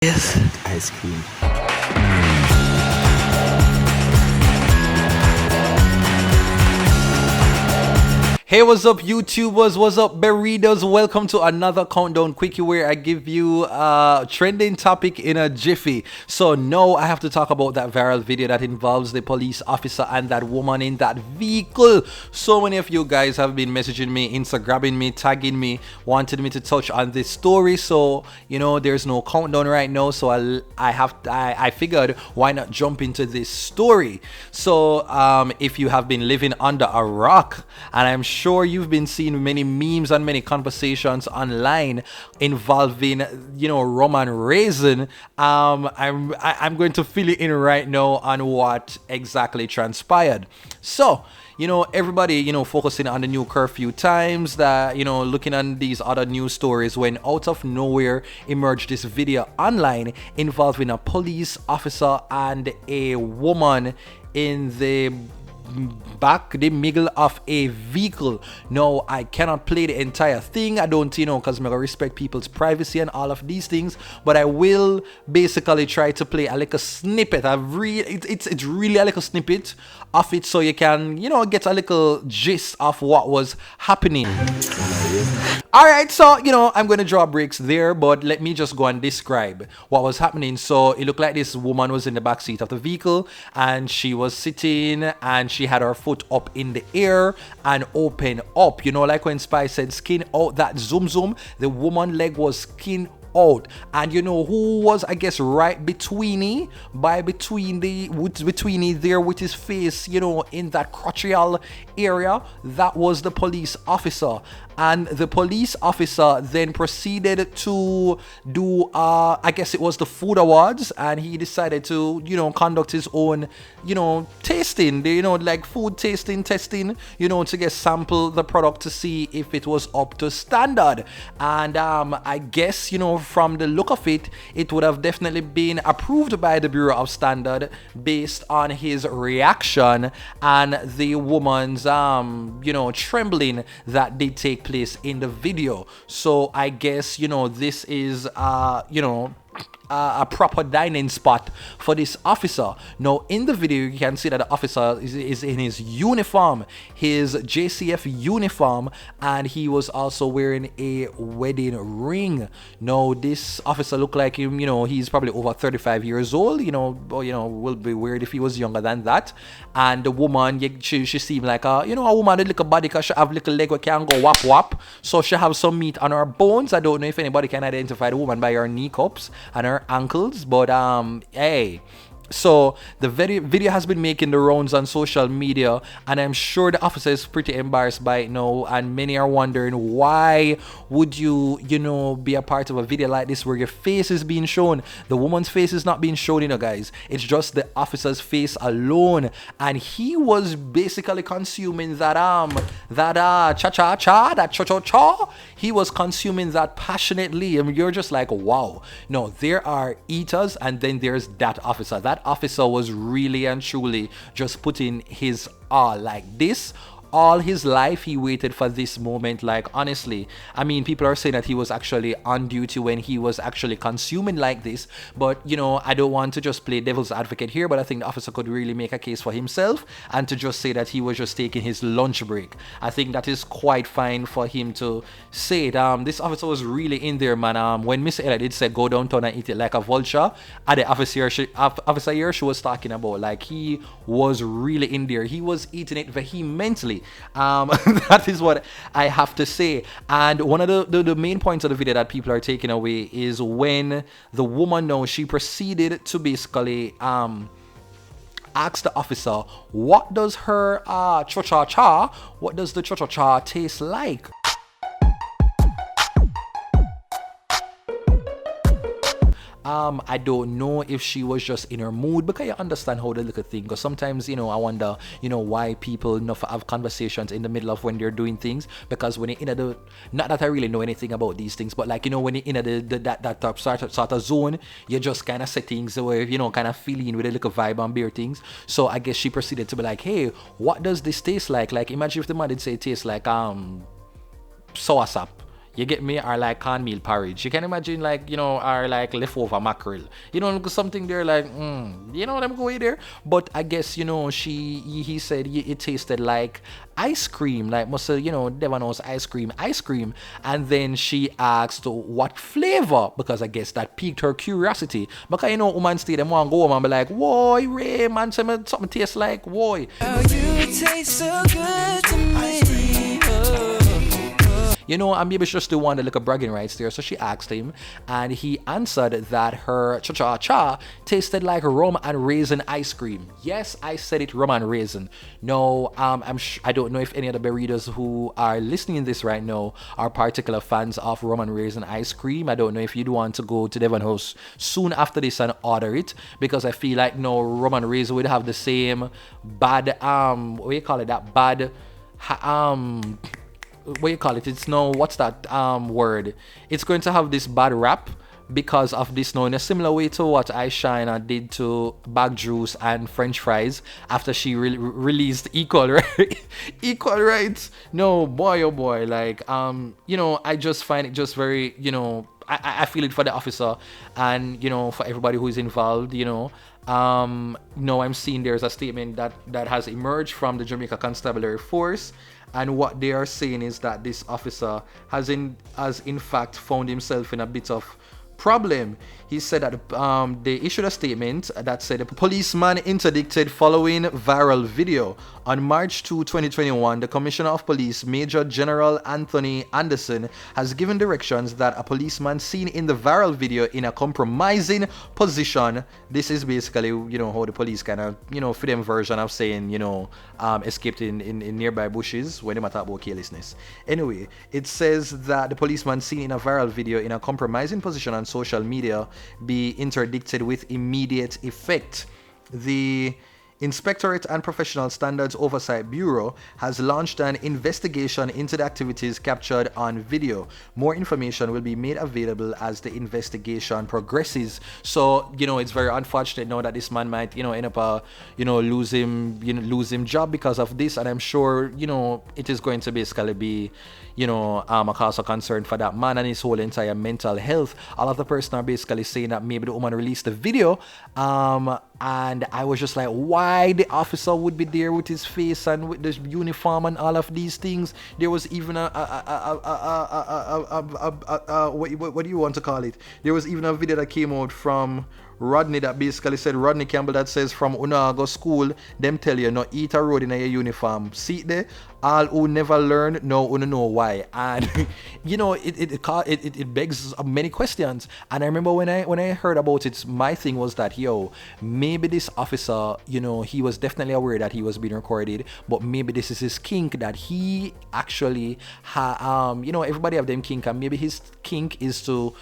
Yes. Ice cream. Hey, what's up, YouTubers? What's up, Burritos? Welcome to another countdown quickie where I give you a trending topic in a jiffy. So now I have to talk about that viral video that involves the police officer and that woman in that vehicle. So many of you guys have been messaging me, Instagramming me, tagging me, wanted me to touch on this story. So there's no countdown right now. So I figured why not jump into this story. So if you have been living under a rock, and I'm sure you've been seeing many memes and many conversations online involving Roman Raisin, I'm going to fill you in right now on what exactly transpired. So everybody focusing on the new curfew times, that looking at these other news stories, when out of nowhere emerged this video online involving a police officer and a woman in the middle of a vehicle. No, I cannot play the entire thing. I don't, because I'm gonna respect people's privacy and all of these things. But I will basically try to play a little snippet. It's really a little snippet of it, so you can get a little gist of what was happening. All right, so I'm going to draw breaks there, but let me just go and describe what was happening. So it looked like this woman was in the back seat of the vehicle, and she was sitting, and she had her foot up in the air and open up. Like when Spice said, "Skin out," that zoom zoom. The woman leg was skin out, and who was, I guess, right between there with his face in that crotchal area. That was the police officer. And the police officer then proceeded to do I guess it was the food awards, and he decided to conduct his own tasting, like food tasting, testing, to get sample the product to see if it was up to standard. And I guess from the look of it, it would have definitely been approved by the Bureau of Standard based on his reaction and the woman's trembling that did take place in the video. So I guess this is a proper dining spot for this officer. Now in the video you can see that the officer is in his uniform, his JCF uniform, and he was also wearing a wedding ring. Now this officer looked like him, he's probably over 35 years old, will be weird if he was younger than that. And the woman, she seemed like a woman with little body, because she have little leg where can go wap wap, so she have some meat on her bones. I don't know if anybody can identify the woman by her knee cups and her ankles, but hey. So the video has been making the rounds on social media, and I'm sure the officer is pretty embarrassed by it now, and many are wondering, why would you be a part of a video like this where your face is being shown? The woman's face is not being shown, guys. It's just the officer's face alone, and he was basically consuming that cha-cha-cha. He was consuming that passionately. I mean, you're just like, wow. No, there are eaters, and then there's that officer. That officer was really and truly just putting his all. Like this, all his life he waited for this moment. Like, honestly, I mean, people are saying that he was actually on duty when he was actually consuming like this, but I don't want to just play devil's advocate here, but I think the officer could really make a case for himself and to just say that he was just taking his lunch break. I think that is quite fine for him to say it. This officer was really in there, man. When Miss Ella did say go downtown and eat it like a vulture, at the officer here she was talking about, like, he was really in there. He was eating it vehemently. That is what I have to say. And one of the main points of the video that people are taking away is when the woman, now, she proceeded to basically ask the officer, what does her cha-cha-cha, what does the cha-cha-cha taste like? I don't know if she was just in her mood, because you understand how the little thing, because sometimes I wonder why people not have conversations in the middle of when they're doing things, because when you're in the, not that I really know anything about these things, but like when you're in that sort of zone, you just kind of say things where kind of feeling with a little vibe and beer things. So I guess she proceeded to be like, hey, what does this taste like? Like, imagine if the man did say it tastes like soursop. You get me? Or like cornmeal porridge. You can imagine like, or like leftover mackerel. Something there like, them go in there. But I guess, he said it tasted like ice cream, like must Devon knows ice cream. And then she asked what flavor, because I guess that piqued her curiosity. Because woman stay them want go home and be like, whoa, Ray, man, something tastes like whoa. Oh, you taste so good to me. And maybe she just wanted like a bragging rights there. So she asked him, and he answered that her cha-cha-cha tasted like rum and raisin ice cream. Yes, I said it, rum and raisin. No, I don't know if any of the burritos who are listening to this right now are particular fans of rum and raisin ice cream. I don't know if you'd want to go to Devon House soon after this and order it, because I feel like rum and raisin would have the same bad what do you call it? That bad what do you call it? It's what's that word? It's going to have this bad rap because of this in a similar way to what Aishana did to Bag Juice and French fries after she released Equal Equal Rights. No, boy, oh boy, like I just find it just very, I feel it for the officer and for everybody who is involved. Now I'm seeing there's a statement that has emerged from the Jamaica Constabulary Force, and what they are saying is that this officer has in fact found himself in a bit of problem. He said that they issued a statement that said a policeman interdicted following viral video. On March 2, 2021, the Commissioner of Police, Major General Anthony Anderson, has given directions that a policeman seen in the viral video in a compromising position. This is basically, how the police kind of, for them version of saying, escaped in nearby bushes when they talk about carelessness. Anyway, it says that the policeman seen in a viral video in a compromising position on social media be interdicted with immediate effect. The Inspectorate and Professional Standards Oversight Bureau has launched an investigation into the activities captured on video. More information will be made available as the investigation progresses. So, it's very unfortunate now that this man might, end up, lose him job because of this. And I'm sure, it is going to basically be, a cause of concern for that man and his whole entire mental health. All of the person are basically saying that maybe the woman released the video, and I was just like, why the officer would be there with his face and with the uniform and all of these things? There was even what do you want to call it? There was even a video that came out from Rodney that basically said, Rodney Campbell, that says, from Unago school, them tell you not eat a road in your uniform. See there? All who never learn, no know why. And it begs many questions. And I remember when I heard about it, my thing was that maybe this officer, he was definitely aware that he was being recorded, but maybe this is his kink that he actually everybody have them kink, and maybe his kink is to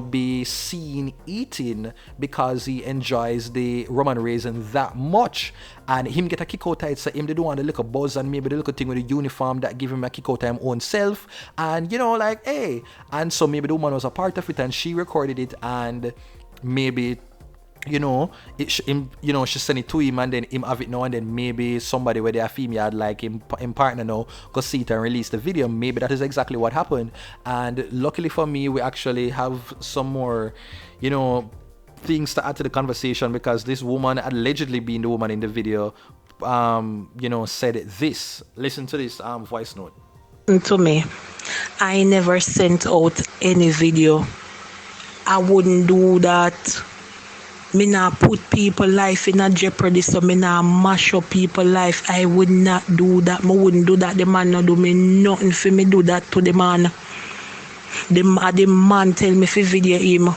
be seen eating because he enjoys the rum and raisin that much, and him get a kick out of it, so him they don't want the little buzz and maybe the little thing with the uniform that give him a kick out of him own self, and like, hey, and so maybe the woman was a part of it and she recorded it, and maybe she send it to him and then him have it now, and then maybe somebody where they are female like him partner now go see it and release the video. Maybe that is exactly what happened. And luckily for me, we actually have some more things to add to the conversation, because this woman, allegedly being the woman in the video, said this. Listen to this voice note. To me, I never sent out any video. I wouldn't do that. Me not put people life in a jeopardy, so me not mash up people life. I would not do that. Me wouldn't do that. The man not do me nothing for me do that to the man. The man tell me fi video him.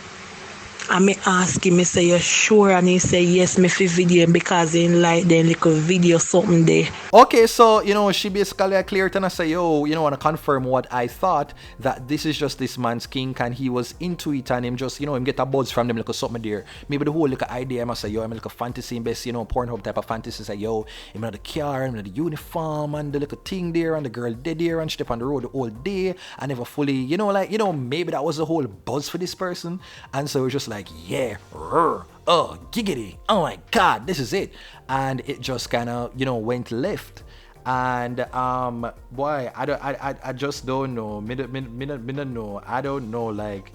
And me ask him, me say, you sure? And he say, yes, me fi video him because he like them little video something there. Okay, so, she basically cleared and I say, want to confirm what I thought, that this is just this man's kink and he was into it, and him just, him get a buzz from them little something there. Maybe the whole little idea, I say, I'm like a fantasy best, Pornhub type of fantasy, say, him had the car, him had the uniform and the little thing there, and the girl dead there and step on the road all day and never fully, maybe that was the whole buzz for this person. And so it was just like, yeah, giggity, oh my god, this is it. And it just kind of went left. And boy, I just don't know. Me don't know. I don't know. Like,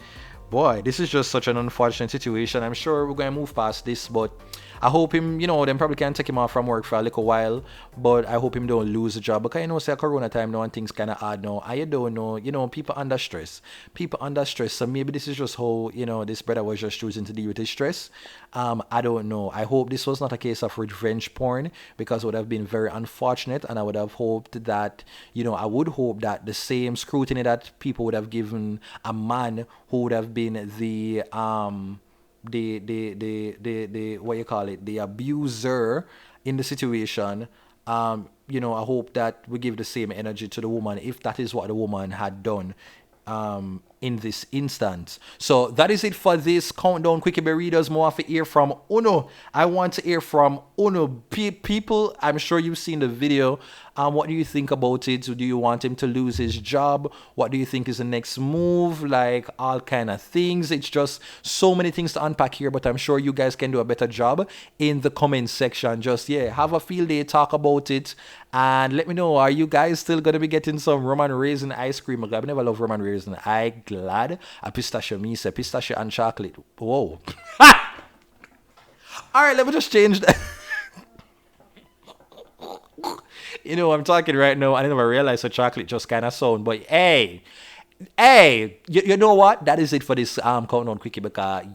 boy, this is just such an unfortunate situation. I'm sure we're gonna move past this, but I hope him, them probably can take him off from work for a little while, but I hope him don't lose the job. Because say Corona time now and things kind of hard now. I don't know, people under stress. People under stress. So maybe this is just how, this brother was just choosing to deal with his stress. I don't know. I hope this was not a case of revenge porn, because it would have been very unfortunate, and I would have hoped that, I would hope that the same scrutiny that people would have given a man who would have been the what you call it, the abuser in the situation. I hope that we give the same energy to the woman if that is what the woman had done in this instance. So that is it for this countdown. Quickie readers, more to hear from Uno. I want to hear from Uno. People, I'm sure you've seen the video. What do you think about it? Do you want him to lose his job? What do you think is the next move? Like, all kind of things. It's just so many things to unpack here, but I'm sure you guys can do a better job in the comment section. Just, have a field day, talk about it, and let me know, are you guys still going to be getting some rum and raisin ice cream? I've never loved rum and raisin. I glad a pistachio, me say pistachio and chocolate. Whoa. All right, let me just change that. I'm talking right now. I never realized the chocolate just kind of sound. But hey, you know what? That is it for this countdown quickie. Because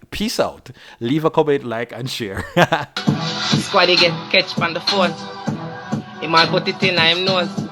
peace out. Leave a comment, like, and share. Squad get catch on the phone. He man put it in him nose.